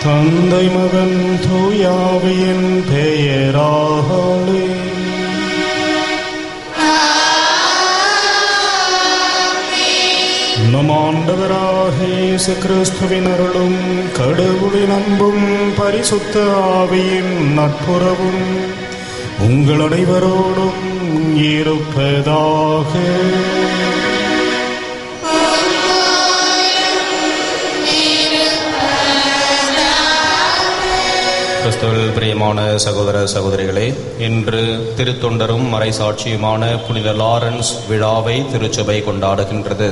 தந்தை மகன் தூயாவியின் பெயராலே நம் ஆண்டவராகிய இயேசு கிறிஸ்துவின் அருளும் கடவுளின் அன்பும் பரிசுத்த ஆவியின் நட்புறவும் உங்கள் அனைவரோடும் இருப்பதாக. கிறிஸ்துவில் பிரியமான சகோதர சகோதரிகளே, இன்று திருத்தொண்டரும் மறைசாட்சியுமான புனித லாரன்ஸ் விழாவை திருச்சபை கொண்டாடுகின்றது.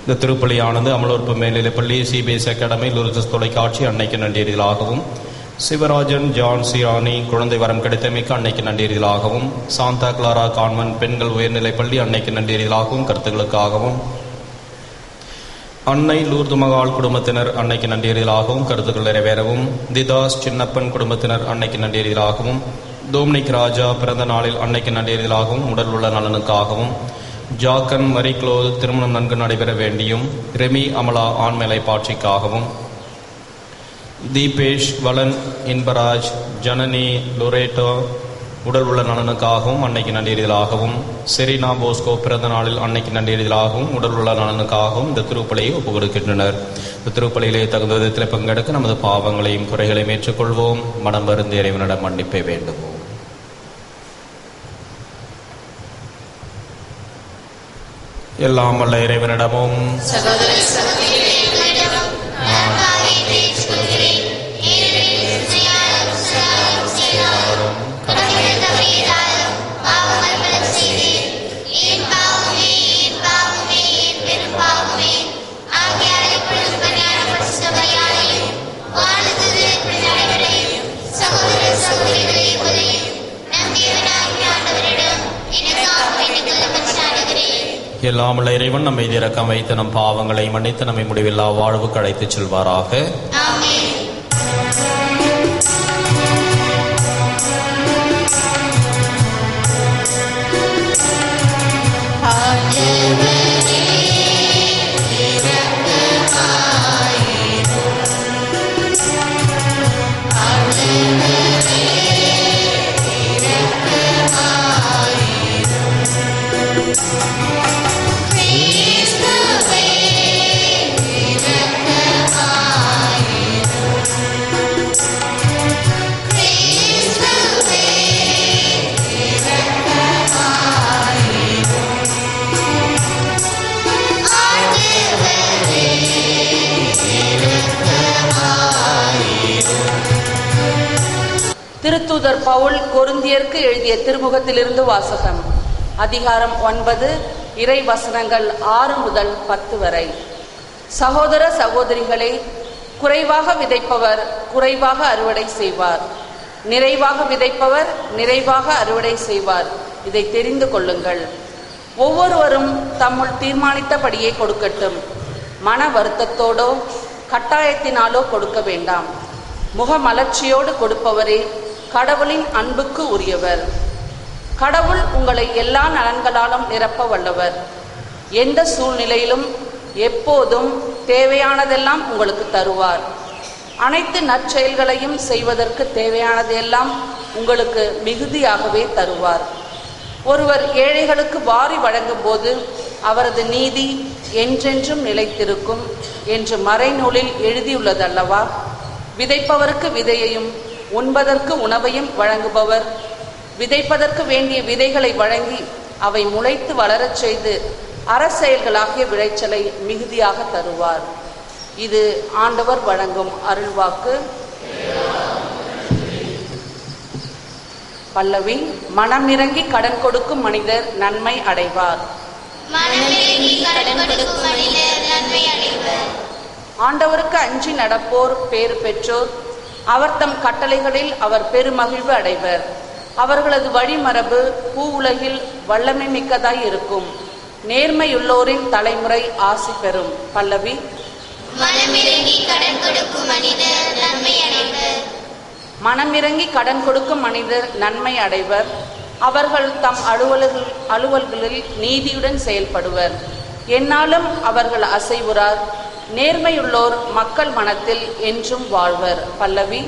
இந்த திருப்பலியானது அமலோற்பு மேல்நிலைப்பள்ளி சிபிஎஸ் அகாடமி லூர்தஸ் தொலைக்காட்சி அன்னைக்கு நன்றீர்களாகவும், சிவராஜன் ஜான் சிராணி குழந்தை வரம் கிடைத்தமைக்கு அன்னைக்கு நன்றீர்களாகவும், சாந்தா கிளாரா கான்வென்ட் பெண்கள் உயர்நிலைப்பள்ளி அன்னைக்கு நன்றீர்களாகவும் கருத்துக்களுக்காகவும், அன்னை லூர்து மகால் குடும்பத்தினர் அன்னைக்கு நன்றீர்களாகவும் கருத்துக்கள் நிறைவேறவும், திதாஸ் சின்னப்பன் குடும்பத்தினர் அன்னைக்கு நன்றீர்களாகவும், டோம்னிக் ராஜா பிறந்த நாளில் அன்னைக்கு நன்றீர்களாகவும் உடல் உள்ள நலனுக்காகவும், ஜாக்கன் மரிக்ளோ திருமணம் நன்கு நடைபெற வேண்டியும், ரெமி அமலா ஆண்மேலை பாட்சிக்காகவும், தீபேஷ் வலன் இன்பராஜ் ஜனனி லொரேட்டோ உடல் உள்ள நலனுக்காகவும் அன்னைக்கு நன்றீர்களாகவும், செரீனா போஸ்கோ பிறந்த நாளில் அன்னைக்கு நன்றீர்களாகவும் உடல் உள்ள நலனுக்காகவும் இந்த திருப்பலியை ஒப்புக் கொடுக்கின்றனர். இந்த திருப்பலியிலே தகுந்த விதத்தில் பங்கெடுக்க நமது பாவங்களையும் குறைகளையும் ஏற்றுக்கொள்வோம். மனம் வருந்தி இறைவனிடம் மன்னிப்பை வேண்டுவோம். எல்லாம் வல்ல இறைவனிடமும் எல்லாமுள்ள இறைவன் நம்மை இரக்கம் வைத்து நம் பாவங்களை மன்னித்து நம்மை முடிவில்லா வாழ்வுக்கு அழைத்துச் செல்வாராக. திருத்தூதர் பவுல் கொரிந்தியருக்கு எழுதிய திருமுகத்திலிருந்து வாசகம். அதிகாரம் 9, இறை வசனங்கள் 6 முதல் 10 வரை. சகோதர சகோதரிகளே, குறைவாக விதைப்பவர் குறைவாக அறுவடை செய்வார், நிறைவாக விதைப்பவர் நிறைவாக அறுவடை செய்வார். இதை தெரிந்து கொள்ளுங்கள். ஒவ்வொருவரும் தம்முள் தீர்மானித்தபடியே கொடுக்கட்டும். மன வருத்தத்தோடோ கட்டாயத்தினாலோ கொடுக்க வேண்டாம். முகமலர்ச்சியோடு கொடுப்பவரே கடவுளின் அன்புக்கு உரியவர். கடவுள் உங்களை எல்லா நலன்களாலும் நிரப்ப வல்லவர். எந்த சூழ்நிலையிலும் எப்போதும் தேவையானதெல்லாம் உங்களுக்கு தருவார். அனைத்து நற்செயல்களையும் செய்வதற்கு தேவையானதெல்லாம் உங்களுக்கு மிகுதியாகவே தருவார். ஒருவர் ஏழைகளுக்கு வாரி வழங்கும் போது அவரது நீதி என்றென்றும் நிலைத்திருக்கும் என்று மறைநூலில் எழுதியுள்ளதல்லவா? விதைப்பவருக்கு விதையையும் உண்பதற்கு உணவையும் வழங்குபவர் விதைப்பதற்கு வேண்டிய விதைகளை வழங்கி அவை முளைத்து வளரச் செய்து அறச்செயல்களாகிய விளைச்சலை மிகுதியாக தருவார். இது ஆண்டவர் வழங்கும் அருள்வாக்கு. பல்லவி. மனமிரங்கி கடன் கொடுக்கும் மனிதர் நன்மை அடைவார். ஆண்டவருக்கு அஞ்சி நடப்போர் பேறு பெற்றோர். அவர் தம் கட்டளைகளில் அவர் பெருமகிழ்வு அடைவர். அவர்களது வழிமரபு பூ உலகில் வல்லமை மிக்கதாய் இருக்கும். நேர்மையுள்ளோரின் தலைமுறை ஆசி பெறும். பல்லவி. மனமிரங்கி கடன் கொடுக்கும் மனிதர் நன்மை அடைவர். அவர்கள் தம் அலுவல்களில் நீதியுடன் செயல்படுவர். என்னாலும் அவர்கள் அசைவுறார். நேர்மையுள்ளோர் மக்கள் மனத்தில் என்றும் வாழ்வர். பல்லவி.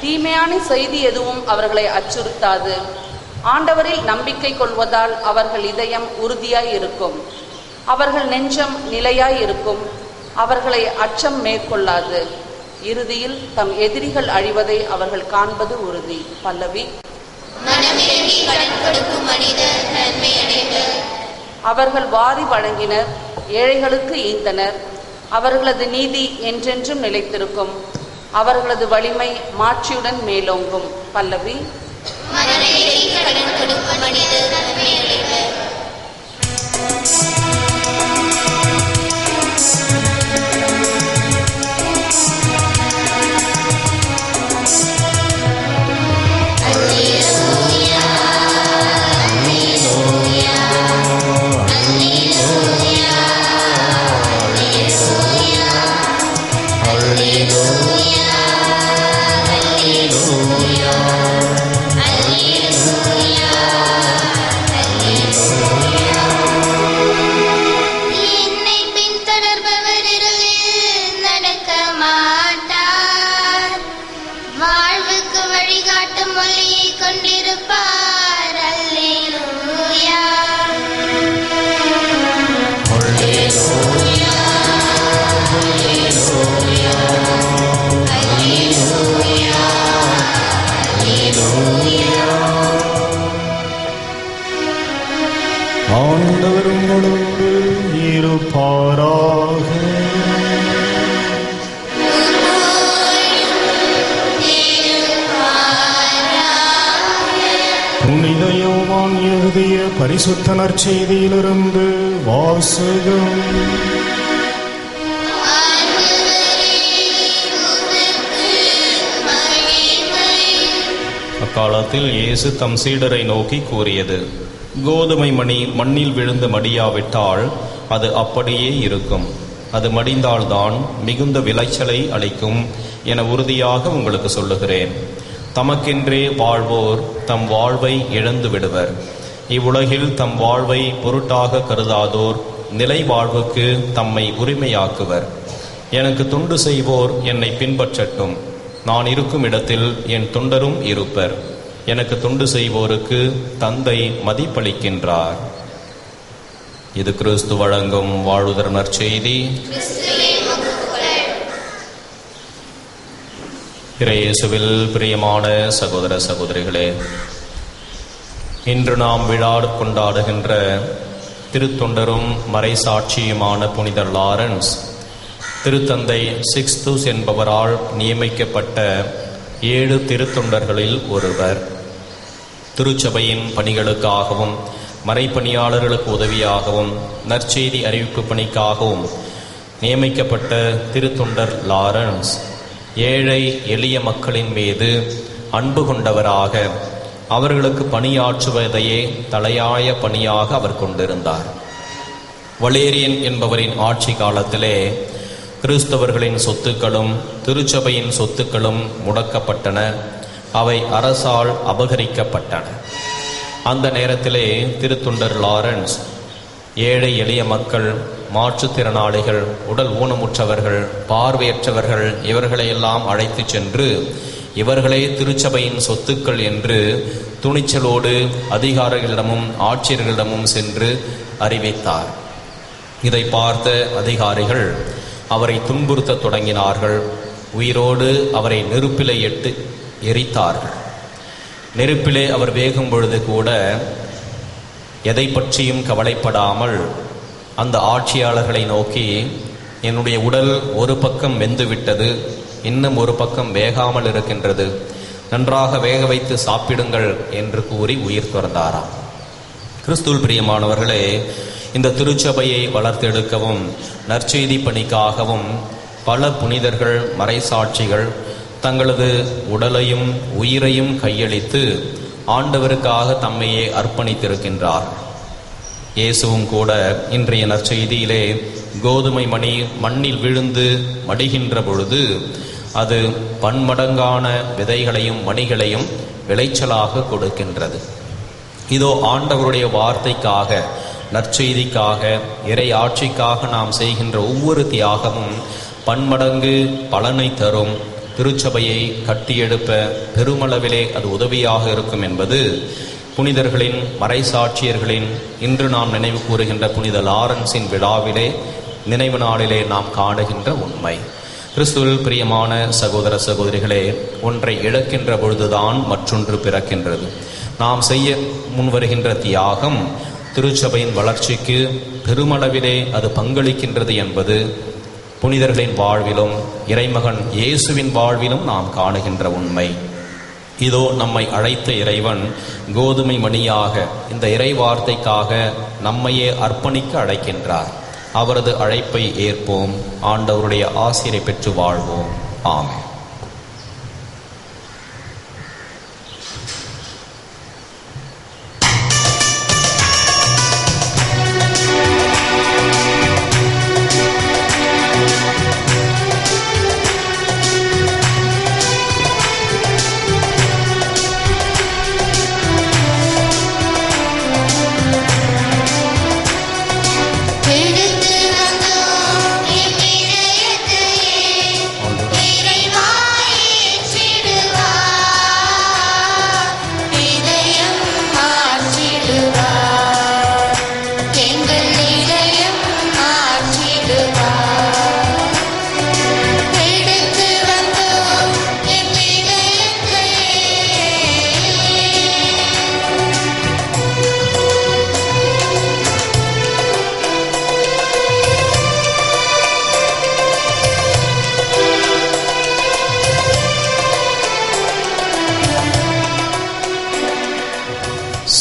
தீமையான செய்தி எதுவும் அவர்களை அச்சுறுத்தாது. ஆண்டவரில் நம்பிக்கை கொள்வதால் அவர்கள் இதயம் உறுதியாய் இருக்கும். அவர்கள் நெஞ்சம் நிலையாய் இருக்கும். அவர்களை அச்சம் மேற்கொள்ளாது. இறுதியில் தம் எதிரிகள் அழிவதை அவர்கள் காண்பது உறுதி. பல்லவி. அவர்கள் வாரி வழங்கினர், ஏழைகளுக்கு ஈந்தனர். அவர்களது நீதி என்றென்றும் நிலைத்திருக்கும். அவர்களது வலிமை மாட்சியுடன் மேலோங்கும். பல்லவி. ஆண்டவர் உங்களோடு இருப்பாராக. புனித யோவான் எழுதிய பரிசுத்த நற்செய்தியிலிருந்து வாசகம். அக்காலத்தில் இயேசு தம் சீடரை நோக்கி கூறியது: கோதுமை மணி மண்ணில் விழுந்து மடியாவிட்டால் அது அப்படியே இருக்கும். அது மடிந்தால்தான் மிகுந்த விளைச்சலை அளிக்கும் என உறுதியாக உங்களுக்கு சொல்லுகிறேன். தமக்கென்றே வாழ்வோர் தம் வாழ்வை இழந்து விடுவர். இவ்வுலகில் தம் வாழ்வை பொருட்டாக கருதாதோர் நிலை வாழ்வுக்கு தம்மை உரிமையாக்குவர். எனக்கு தொண்டு செய்வோர் என்னை பின்பற்றட்டும். நான் இருக்கும் இடத்தில் என் தொண்டரும் இருப்பர். எனக்கு தொண்டு செய்வோருக்கு தந்தை மதிப்பளிக்கின்றார். இது கிறிஸ்து வழங்கும் வாழ்வுதர் நற்செய்தி. இயேசுவில் பிரியமான சகோதர சகோதரிகளே, இன்று நாம் விழா கொண்டாடுகின்ற திருத்தொண்டரும் மறைசாட்சியுமான புனித லாரன்ஸ் திருத்தந்தை சிக்ஸ்தூஸ் என்பவரால் நியமிக்கப்பட்ட 7 திருத்தொண்டர்களில் ஒருவர். திருச்சபையின் பணிகளுக்காகவும் மறைப்பணியாளர்களுக்கு உதவியாகவும் நற்செய்தி அறிவிப்பு பணிக்காகவும் நியமிக்கப்பட்ட திருத்தொண்டர் லாரன்ஸ் ஏழை எளிய மக்களின் மீது அன்பு கொண்டவராக அவர்களுக்கு பணியாற்றுவதையே தலையாய பணியாக அவர் கொண்டிருந்தார். வலேரியன் என்பவரின் ஆட்சி காலத்திலே கிறிஸ்தவர்களின் சொத்துக்களும் திருச்சபையின் சொத்துக்களும் முடக்கப்பட்டன. அவை அரசால் அபகரிக்கப்பட்டன. அந்த நேரத்திலே திருத்தொண்டர் லாரன்ஸ் ஏழை எளிய மக்கள், மாற்றுத்திறனாளிகள், உடல் ஊனமுற்றவர்கள், பார்வையற்றவர்கள் இவர்களையெல்லாம் அழைத்து சென்று இவர்களே திருச்சபையின் சொத்துக்கள் என்று துணிச்சலோடு அதிகாரிகளிடமும் ஆட்சியர்களிடமும் சென்று அறிவித்தார். இதை பார்த்த அதிகாரிகள் அவரை துன்புறுத்த தொடங்கினார்கள். உயிரோடு அவரை நெருப்பிலே எரித்தார்கள். நெருப்பிலே அவர் வேகும் பொழுது கூட எதை பற்றியும் கவலைப்படாமல் அந்த ஆட்சியாளர்களை நோக்கி, என்னுடைய உடல் ஒரு பக்கம் வெந்து விட்டது, இன்னும் ஒரு பக்கம் வேகாமல் இருக்கின்றது, நன்றாக வேக வைத்து சாப்பிடுங்கள் என்று கூறி உயிர் துறந்தாராம். கிறிஸ்துவில் பிரியமானவர்களே, இந்த திருச்சபையை வளர்த்தெடுக்கவும் நற்செய்தி பணிக்காகவும் பல புனிதர்கள், மறைசாட்சிகள் தங்களது உடலையும் உயிரையும் கையளித்து ஆண்டவருக்காக தம்மையே அர்ப்பணித்திருக்கின்றார். இயேசுவும் கூட இன்றைய நற்செய்தியிலே கோதுமை மணி மண்ணில் விழுந்து மடிகின்ற பொழுது அது பன்மடங்கான விதைகளையும் மணிகளையும் விளைச்சலாக கொடுக்கின்றது. இதோ ஆண்டவருடைய வார்த்தைக்காக, நற்செய்திக்காக, இறை ஆட்சிக்காக நாம் செய்கின்ற ஒவ்வொரு தியாகமும் பன்மடங்கு பலனை தரும். திருச்சபையை கட்டியெழுப்ப பெருமளவிலே அது உதவியாக இருக்கும் என்பது புனிதர்களின், மறைசாட்சியர்களின், இன்று நாம் நினைவு கூறுகின்ற புனித லாரன்ஸின் விழாவிலே, நினைவு நாளிலே நாம் காணுகின்ற உண்மை. கிறிஸ்துவில் பிரியமான சகோதர சகோதரிகளே, ஒன்றை இழக்கின்ற பொழுதுதான் மற்றொன்று பிறக்கின்றது. நாம் செய்ய முன்வருகின்ற தியாகம் திருச்சபையின் வளர்ச்சிக்கு பெருமளவிலே அது பங்களிக்கின்றது என்பது புனிதர்களின் வாழ்விலும் இறைமகன் இயேசுவின் வாழ்விலும் நாம் காணுகின்ற உண்மை. இதோ நம்மை அழைத்த இறைவன் கோதுமை மணியாக இந்த இறை வார்த்தைக்காக நம்மையே அர்ப்பணிக்க அழைக்கின்றார். அவரது அழைப்பை ஏற்போம், ஆண்டவருடைய ஆசிரை பெற்று வாழ்வோம். ஆமென்.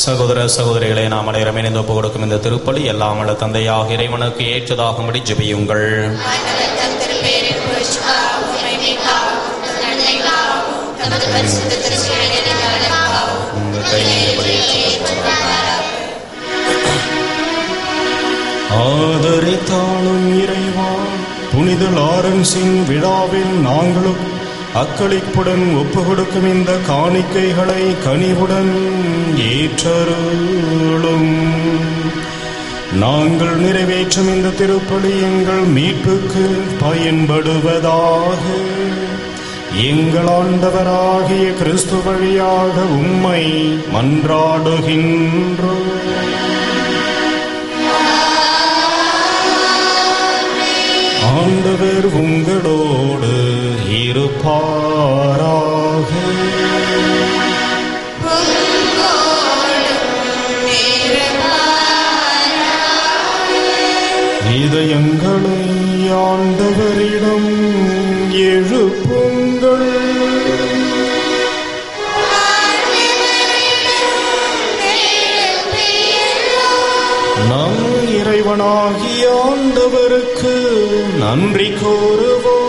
சகோதர சகோதரிகளை நாம் அனைவரும் இணைந்து ஒப்புக் கொடுக்கும் இந்த திருப்பலி எல்லாம் வல்ல தந்தையாக இறைவனுக்கு ஏற்றதாகும்படி ஜெபியுங்கள். ஆதரித்தாலும் இறைவா, புனித லாரன்ஸின் விழாவில் நாங்களும் அக்களிப்புடன் ஒப்பு கொடுக்கும் இந்த காணிக்கைகளை கனிவுடன் ஏற்றருளும். நாங்கள் நிறைவேற்றும் இந்த திருப்பலி எங்கள் மீட்புக்கு பயன்படுவதாக. எங்கள் ஆண்டவராகிய கிறிஸ்து வழியாக உம்மை மன்றாடுகின்றோம். ஆண்டவர் உங்களோடு இருப்பாராக. இதயங்களை ஆண்டவரிடம் எழுப்புங்கள். நம் இறைவனாகிய ஆண்டவருக்கு நன்றி கூறுவோம்.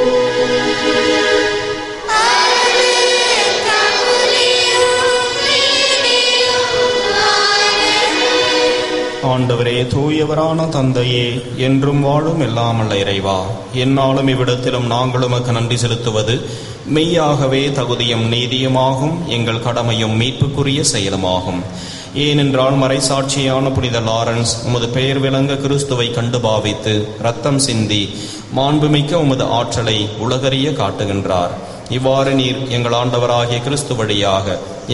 ஆண்டவரே, தூயவரான தந்தையே, என்றும் வாழும் எல்லாமல்ல இறைவா, எந்நாளும் இவ்விடத்திலும் நாங்கள் உமக்கு நன்றி செலுத்துவது மெய்யாகவே தகுதியும் நீதியுமாகும், எங்கள் கடமையும் மீட்புக்குரிய செயலுமாகும். ஏனென்றால் மறைசாட்சியான புனித லாரன்ஸ் உமது பெயர் விளங்க கிறிஸ்துவை கண்டு பாவித்து இரத்தம் சிந்தி மாண்புமிக்க உமது ஆற்றலை உலகறிய காட்டுகின்றார். இவ்வாறு நீர் எங்கள் ஆண்டவராகிய கிறிஸ்து வழியாக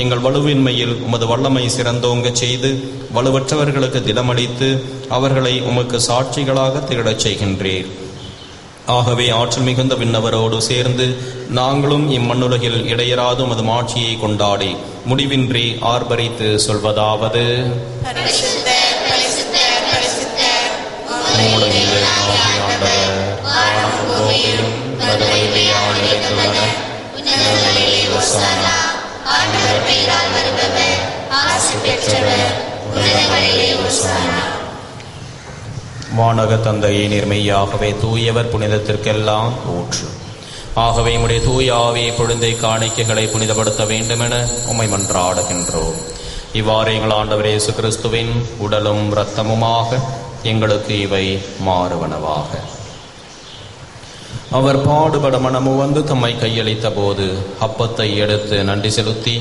எங்கள் வலுவின்மையில் உமது வல்லமை சிறந்தோங்க செய்து வலுவற்றவர்களுக்கு திடமளித்து அவர்களை உமக்கு சாட்சிகளாக திகழச் செய்கின்றீர். ஆகவே ஆற்றல் மிகுந்த விண்ணவரோடு சேர்ந்து நாங்களும் இம்மண்ணுலகில் இடையராது உமது மாட்சியை கொண்டாடி முடிவின்றி ஆர்ப்பரித்து சொல்வதாவது: உம்முடைய ஆவியானவர் வானமும் பூமியும் மறுமையால் நிறைந்துள்ளன. உன்னதங்களிலே ஓசானா. ஆண்டவர் பெயரால் வருபவர் ஆசி பெற்றவர். உன்னதங்களிலே ஓசானா. வானக தந்தையே, நேர்மையாகவே தூயவர், புனிதத்திற்கெல்லாம் ஊற்று. ஆகவே உம்முடைய தூய ஆவியை பொழுந்தை காணிக்கைகளை புனிதப்படுத்த வேண்டுமென உம்மை மன்றாடுகின்றோம். இவ்வாறு எங்கள் ஆண்டவர் இயேசு கிறிஸ்துவின் உடலும் இரத்தமுமாக எங்களுக்கு இவை மாறுவனவாக. அவர் பாடுபட மனமு வந்து தம்மை கையளித்த போது அப்பத்தை எடுத்து நன்றி செலுத்தி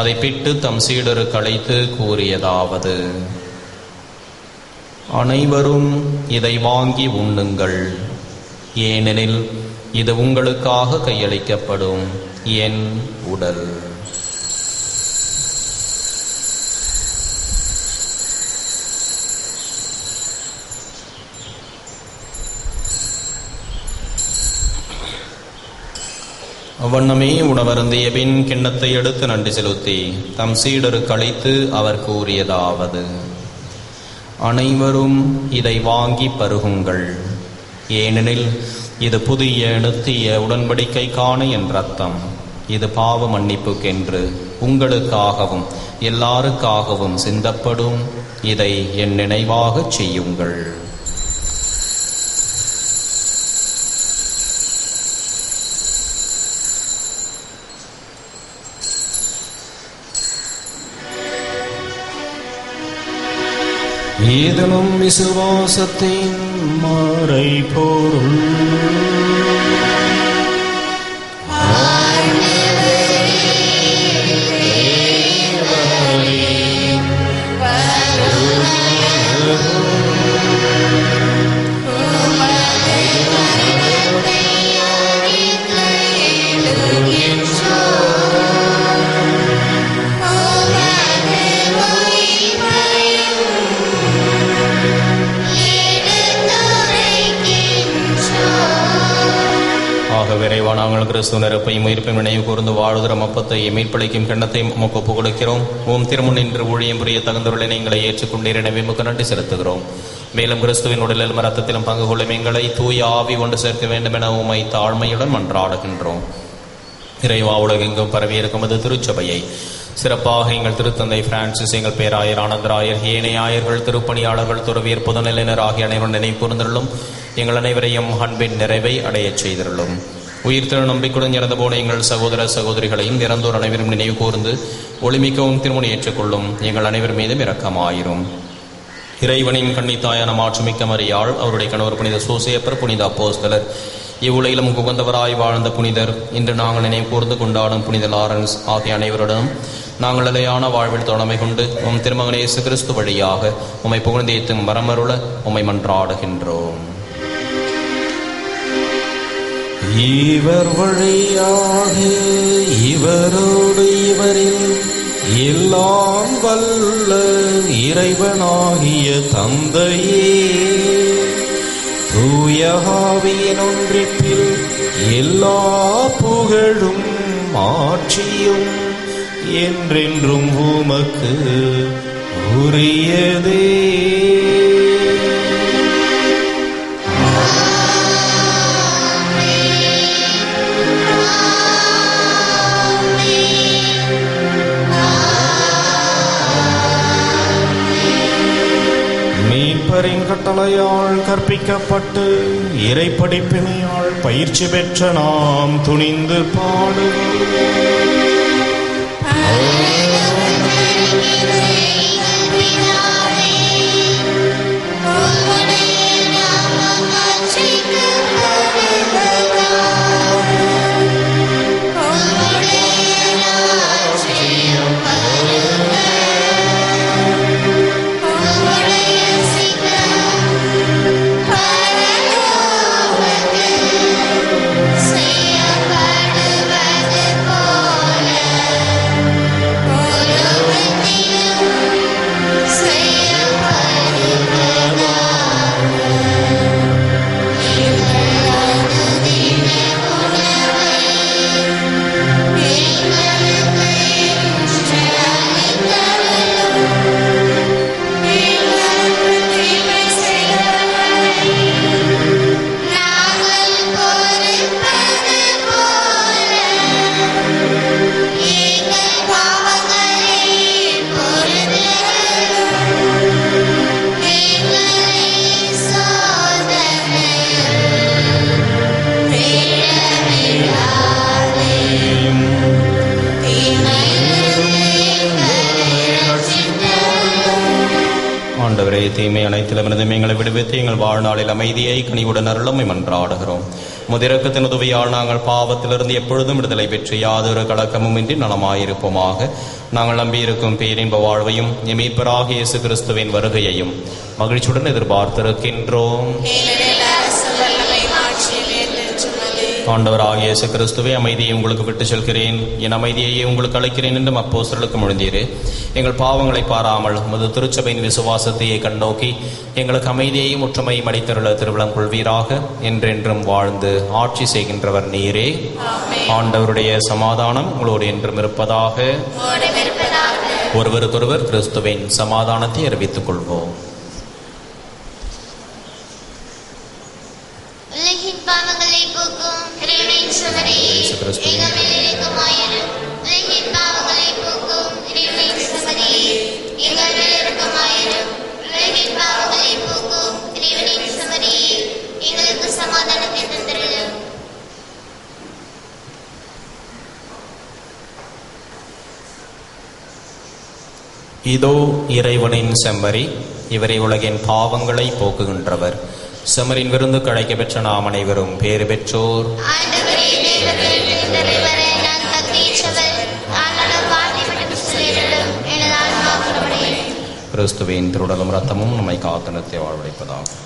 அதை பிட்டு தம் சீடருக்கு அழைத்து கூறியதாவது: அனைவரும் இதை வாங்கி உண்ணுங்கள், ஏனெனில் இது உங்களுக்காக கையளிக்கப்படும் என் உடல். அவ்வண்ணமே உணவருந்திய பின் கிண்ணத்தை எடுத்து நன்றி செலுத்தி தம் சீடருக்கு அழைத்து அவர் கூறியதாவது: அனைவரும் இதை வாங்கி பருகுங்கள், ஏனெனில் இது புதிய நித்திய உடன்படிக்கைக்கான என் இரத்தம். இது பாவ மன்னிப்புக்கென்று உங்களுக்காகவும் எல்லாருக்காகவும் சிந்தப்படும். இதை என் நினைவாகச் செய்யுங்கள். ஏதனும் விசுவாசத்தின் மறைபொருள். விரைவாக நாங்கள் கிறிஸ்துவ நிரப்பையும் உயிர்ப்பையும் நினைவு கூர்ந்து வாழ்கிற அப்பத்தையும் மீட்பளிக்கும் கிண்ணத்தையும் உமக்கு ஒப்புக் கொடுக்கிறோம். உம் திருமுன் நின்று ஊழியம் புரிய தகுந்தவர்களை நீங்களை ஏற்றுக்கொண்டீர், எனவே உமக்கு நன்றி செலுத்துகிறோம். மேலும் கிறிஸ்துவின் உடலிலும் இரத்தத்திலும் பங்கு கொள்ளும் எங்களை தூய ஆவி கொண்டு சேர்க்க வேண்டும் என உம்மை தாழ்மையுடன் மன்றாடுகின்றோம். இறைவா, உலகெங்கும் பரவியிருக்கும் அது திருச்சபையை சிறப்பாக எங்கள் திருத்தந்தை பிரான்சிஸ், எங்கள் பேராயர் ஆனந்தராயர், ஏனையாயர்கள், திருப்பணியாளர்கள், துறவியர், புதநிலையினர் ஆகிய அனைவரும் நினைவு கூர்ந்தருளும். எங்கள் அனைவரையும் அன்பின் நிறைவை அடையச் செய்திருளும். உயிர் திரு நம்பிக்கையுடன் இறந்து போன எங்கள் சகோதர சகோதரிகளையும் இறந்தோர் அனைவரும் நினைவு கூர்ந்து ஒளிமிக்கவும் திருமணி ஏற்றுக்கொள்ளும். எங்கள் அனைவர் மீதும் இரக்கமாயிரும். இறைவனின் கன்னித்தாயான மாற்றுமிக்க மரியாள், அவருடைய கணவர் புனித சோசேப்பர், புனித அப்போஸ்தலர், இவ்வுலகிலும் உகந்தவராய் வாழ்ந்த புனிதர், இன்று நாங்கள் நினைவு கூர்ந்து கொண்டாடும் புனித லாரன்ஸ் ஆகிய அனைவருடனும் நாங்கள் நிலையான வாழ்வில் தொடமை கொண்டு உம் திருமகன் இயேசு கிறிஸ்து வழியாக உம்மை புகழ்ந்தேத்தும் வரமருள உம்மை மன்றாடுகின்றோம். இவர் வழியாக இவரோடு இவரில் எல்லாம் வல்ல இறைவனாகிய தந்தையே, தூய ஆவியின் ஒன்றிப்பில் எல்லா புகழும் ஆட்சியும் என்றென்றும் உமக்கு உரியதே. மீட்பரின் கட்டளையால் கற்பிக்கப்பட்டு இறை படிப்பினையால் பயிற்சி பெற்ற நாம் துணிந்து பாடுவோம். செய்யப்படுவது போல ஆண்டவரே, தீமை அனைத்திலுமிருந்து எங்களை விடுவித்து எங்கள் வாழ்நாளில் அமைதியை கனிவுடன் அருளமை மன்றாடுகிறோம். முதிரக்கத்தின் உதவியால் நாங்கள் பாவத்திலிருந்து எப்பொழுதும் விடுதலை பெற்று யாதொரு கலக்கமும் இன்றி நலமாயிருப்போமாக. நாங்கள் நம்பியிருக்கும் பேரின்ப வாழ்வையும் மீட்பராகிய இயேசு கிறிஸ்துவின் வருகையையும் மகிழ்ச்சியுடன் எதிர்பார்த்திருக்கின்றோம். ஆண்டவராகிய இயேசு கிறிஸ்துவே, அமைதியை உங்களுக்கு விட்டு செல்கிறேன், என் அமைதியையே உங்களுக்கு அளிக்கிறேன் என்றும் அப்போஸ்தலருக்கு மொழிந்தீரே. எங்கள் பாவங்களை பாராமல் உமது திருச்சபையின் விசுவாசத்தையே கண்ணோக்கி எங்களுக்கு அமைதியையும் ஒற்றுமையும் அளித்தருள திருவிழம் கொள்வீராக. என்றென்றும் வாழ்ந்து ஆட்சி செய்கின்றவர் நீரே. ஆண்டவருடைய சமாதானம் உங்களோடு என்றும் இருப்பதாக. ஒருவருக்கொருவர் கிறிஸ்துவின் சமாதானத்தை அறிவித்துக் கொள்வோம். இதோ இறைவனின் செம்மறி, இவரை உலகின் பாவங்களை போக்குகின்றவர். செம்மறின் விருந்து கிடைக்க பெற்ற நாம் அனைவரும் பேறு பெற்றோர். கிறிஸ்துவின் திருடலும் ரத்தமும் நம்மை காத்து நித்திய வாழ்வடைப்பதாகும்.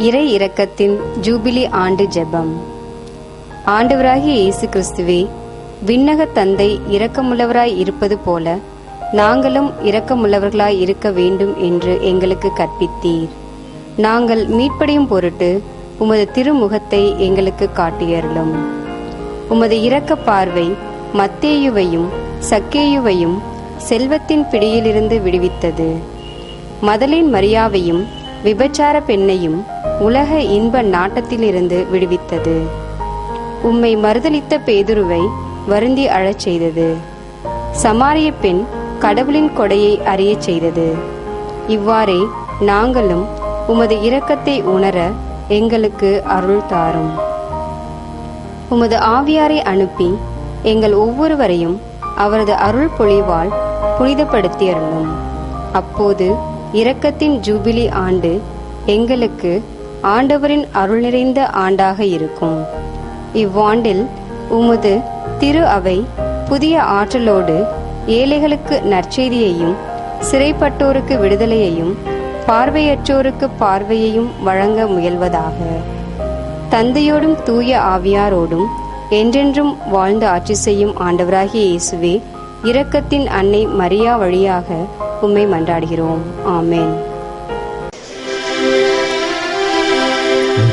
இறை இரக்கத்தின் ஜூபிலி ஆண்டு ஜெபம். ஆண்டவராகிய இயேசு கிறிஸ்துவே, விண்ணக தந்தை இரக்கமுள்ளவராய் இருப்பது போல நாங்களும் இரக்கமுள்ளவர்களாய் இருக்க வேண்டும் என்று எங்களுக்கு கற்பித்தீர். நாங்கள் மீட்படையும் பொருட்டு உமது திருமுகத்தை எங்களுக்கு காட்டியருளும். உமது இரக்க பார்வை மத்தேயுவையும் சக்கேயுவையும் செல்வத்தின் பிடியிலிருந்து விடுவித்தது. மதலின் மரியாவையும் விபச்சார பெண்ணையும் உலக இன்ப நாட்டத்திலிருந்து விடுவித்தது. உம்மை மறுதலித்த பேதுருவை வருந்தி அழச் செய்தது. சமாரிய பெண் கடவுளின் கொடையை அறியச் செய்தது. இவ்வாறே நாங்களும் உமது இரக்கத்தை உணர எங்களுக்கு அருள் தாரும். உமது ஆவியாரை அனுப்பி எங்கள் ஒவ்வொருவரையும் அவரது அருள் பொழிவால் புனிதப்படுத்தி அருளும். அப்போது இரக்கத்தின் ஜூபிலி ஆண்டு எங்களுக்கு ஆண்டவரின் அருள் நிறைந்த ஆண்டாக இருக்கும். இவ்வாண்டில் உமது திரு அவை புதிய ஆற்றலோடு ஏழைகளுக்கு நற்செய்தியையும் சிறைப்பட்டோருக்கு விடுதலையையும் பார்வையற்றோருக்கு பார்வையையும் வழங்க முயல்வதாக. தந்தையோடும் தூய ஆவியாரோடும் என்றென்றும் வாழ்ந்து ஆட்சி செய்யும் ஆண்டவராகிய இயேசுவே, இரக்கத்தின் அன்னை மரியா வழியாக உம்மை மன்றாடுகிறோம். ஆமென்.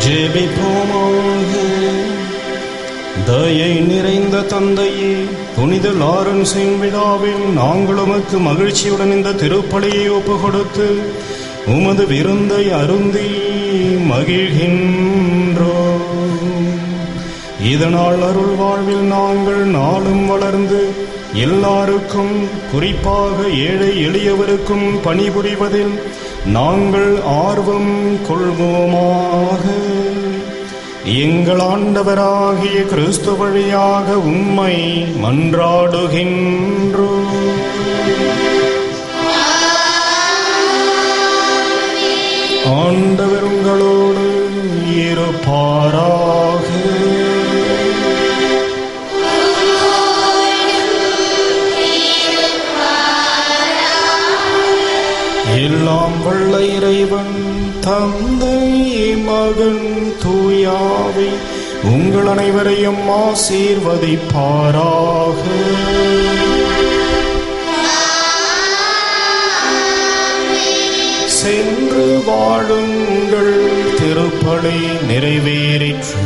ஜெபிப்போமாக. தயை நிறைந்த தந்தையே, புனித லாரன்ஸின் விழாவில் நாங்கள் உமக்கு மகிழ்ச்சியுடன் இந்த திருப்பலியை ஒப்பு கொடுத்து உமது விருந்தை அருந்தி மகிழ்கின்றோம். இதனால் அருள் வாழ்வில் நாங்கள் நாளும் வளர்ந்து எல்லாருக்கும், குறிப்பாக ஏழை எளியவருக்கும் பணிபுரிவதில் நாங்கள் ஆர்வம் கொள்வோமாக. எங்கள் ஆண்டவராகிய கிறிஸ்து வழியாக உம்மை மன்றாடுகின்றோம். ஆண்டவர் உங்களோடு இருப்பாராக. எல்லாம் வல்ல இறைவன் தந்தை மகன் தூயாவி உங்கள் அனைவரையும் ஆசீர்வதிப்பாராக. சென்று வாழுங்கள். திருப்பலி நிறைவேறிற்று.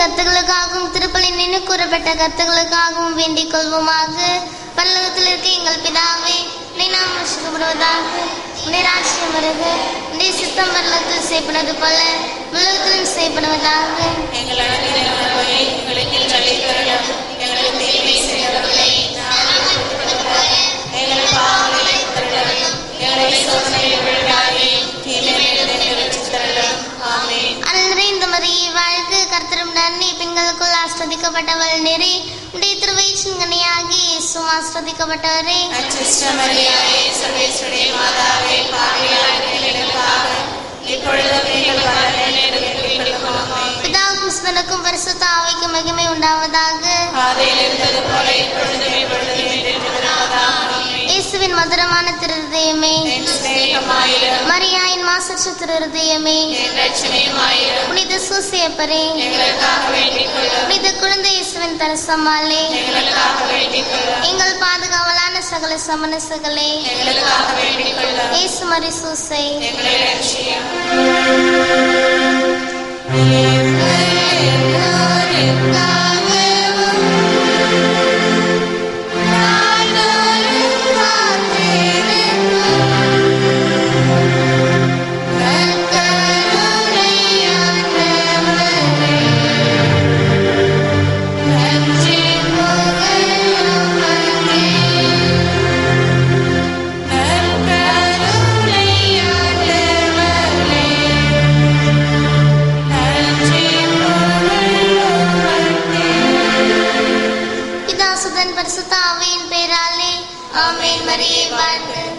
கருத்துக்களுக்காகவும் திருப்பலி நின்று கூறப்பட்ட கருத்துக்களுக்காகவும் வேண்டிக் கொள்வோமாக. பரலோகத்தில் இருக்க எங்கள் பிதாவே, உம்முடைய நாமம் அழைக்கப்படுவதாக, உம்முடைய ராஜ்யம் வருக, உம்முடைய சித்தம் பரலோகத்தில் செய்யப்படுவது போல உலகத்திலும் செய்யப்படுவதாக. இந்த மரியே வாழ்க, கர்த்தரும் நன்மை, பெண்களுக்குள் ஆஸ்வதிக்கப்பட்டவள் நெறி, உடைய திருவயிற்றின் கனியாகி இயேசுவும் ஆசீர்வதிக்கப்பட்டவரே. பிதாவுக்கும் சுதனுக்கும் பரிசுத்த ஆவிக்கும் மகிமை உண்டாவதாக. இயேசுவின் மதுரமான திருஹிருதயமே, மரியாயின் மாசற்ற திருஹிருதயமே, புனித சூசியப்பரே, புனித குழந்தை இயேசுவின் தரசம்மாளே, எங்கள் பாதுகாவலான சகல சமணசுகளே, இயேசு மரி சூசை, பரிசுத்த ஆவியின் பேராலே ஆமென். மரியே வாழ்க.